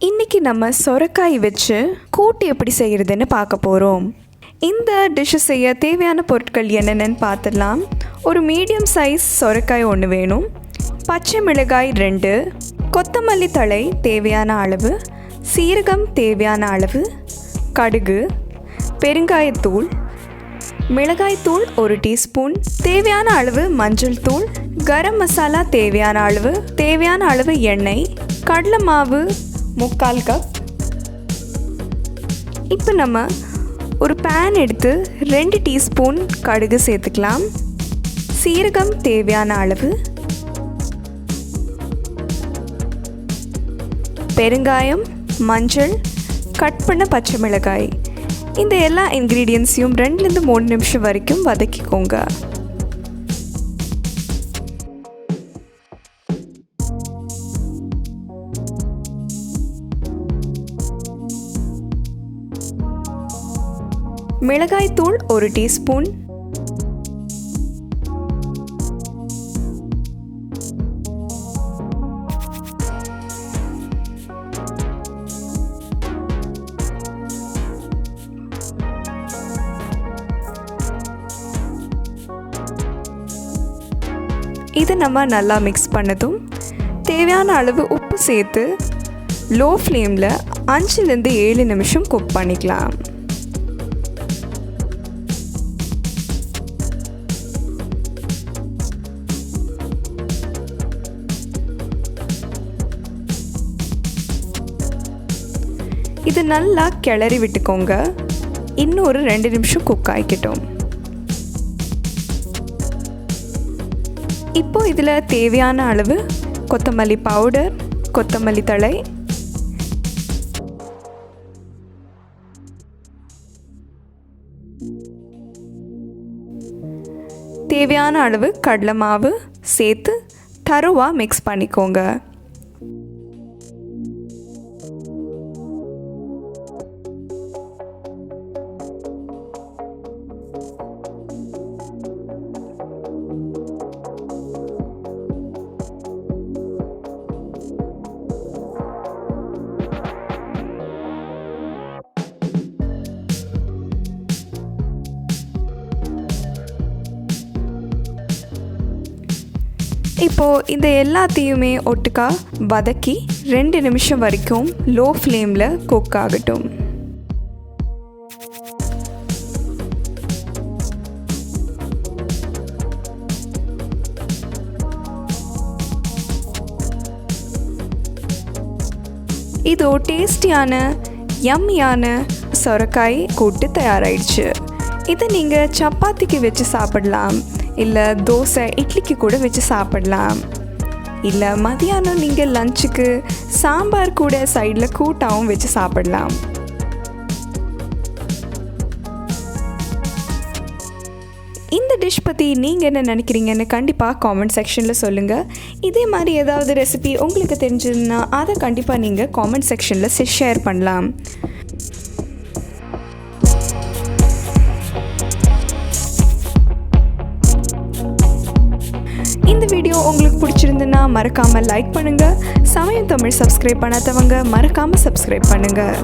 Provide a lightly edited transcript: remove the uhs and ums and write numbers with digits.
இன்றைக்கி நம்ம சொரக்காய் வச்சு கூட்டு எப்படி செய்கிறதுன்னு பார்க்க போகிறோம். இந்த டிஷ்ஷை செய்ய தேவையான பொருட்கள் என்னென்னு பார்த்துடலாம். ஒரு மீடியம் சைஸ் சொரக்காய் 1 வேணும், பச்சை மிளகாய் 2, கொத்தமல்லி தழை தேவையான அளவு, சீரகம் தேவையான அளவு, கடுகு, பெருங்காயத்தூள், மிளகாய்த்தூள் 1 டீஸ்பூன், தேவையான அளவு மஞ்சள் தூள், கரம் மசாலா தேவையான அளவு எண்ணெய், கடலை மாவு 3/4 கப். இப்போ நம்ம ஒரு பேன் எடுத்து 2 டீஸ்பூன் கடுகு சேர்த்துக்கலாம். சீரகம் தேவையான அளவு, பெருங்காயம், மஞ்சள், கட் பண்ண பச்சை மிளகாய், இந்த எல்லா இன்க்ரீடியன்ஸையும் 2-3 நிமிஷம் வரைக்கும் வதக்கிக்கோங்க. மிளகாய்த்தூள் 1 டீஸ்பூன், இதை நம்ம நல்லா மிக்ஸ் பண்ணதும் தேவையான அளவு உப்பு சேர்த்து லோ ஃப்ளேமில் 5-7 நிமிஷம் குக் பண்ணிக்கலாம். இது நல்லா கிளறி விட்டுக்கோங்க. இன்னொரு 2 நிமிஷம் குக் ஆகிக்கட்டும். இப்போ இதில் தேவையான அளவு கொத்தமல்லி பவுடர், கொத்தமல்லி தழை, தேவையான அளவு கடலை மாவு சேர்த்து தரோவாக மிக்ஸ் பண்ணிக்கோங்க. இப்போது இந்த எல்லாத்தையுமே ஒட்டுக்கா வதக்கி 2 நிமிஷம் வரைக்கும் லோ ஃப்ளேமில் குக் ஆகட்டும். இதோ டேஸ்டியான யம்மியான சொரக்காய் கூட்டு தயாராகிடுச்சு. இதை நீங்கள் சப்பாத்திக்கு வச்சு சாப்பிடலாம், இல்லை தோசை இட்லிக்கு கூட வச்சு சாப்பிடலாம், இல்லை மதியானம் நீங்கள் லஞ்சுக்கு சாம்பார் கூட சைடில் கூட்டாகவும் வச்சு சாப்பிடலாம். இந்த டிஷ் பற்றி நீங்கள் என்ன நினைக்கிறீங்கன்னு கண்டிப்பாக காமெண்ட் செக்ஷனில் சொல்லுங்கள். இதே மாதிரி ஏதாவது ரெசிபி உங்களுக்கு தெரிஞ்சதுன்னா அதை கண்டிப்பாக நீங்கள் காமெண்ட் செக்ஷனில் ஷேர் பண்ணலாம். இந்த வீடியோ உங்களுக்கு பிடிச்சிருந்துன்னா மறக்காமல் லைக் பண்ணுங்கள். சமயம் தமிழ் சப்ஸ்கிரைப் பண்ணாதவங்க மறக்காமல் சப்ஸ்கிரைப் பண்ணுங்கள்.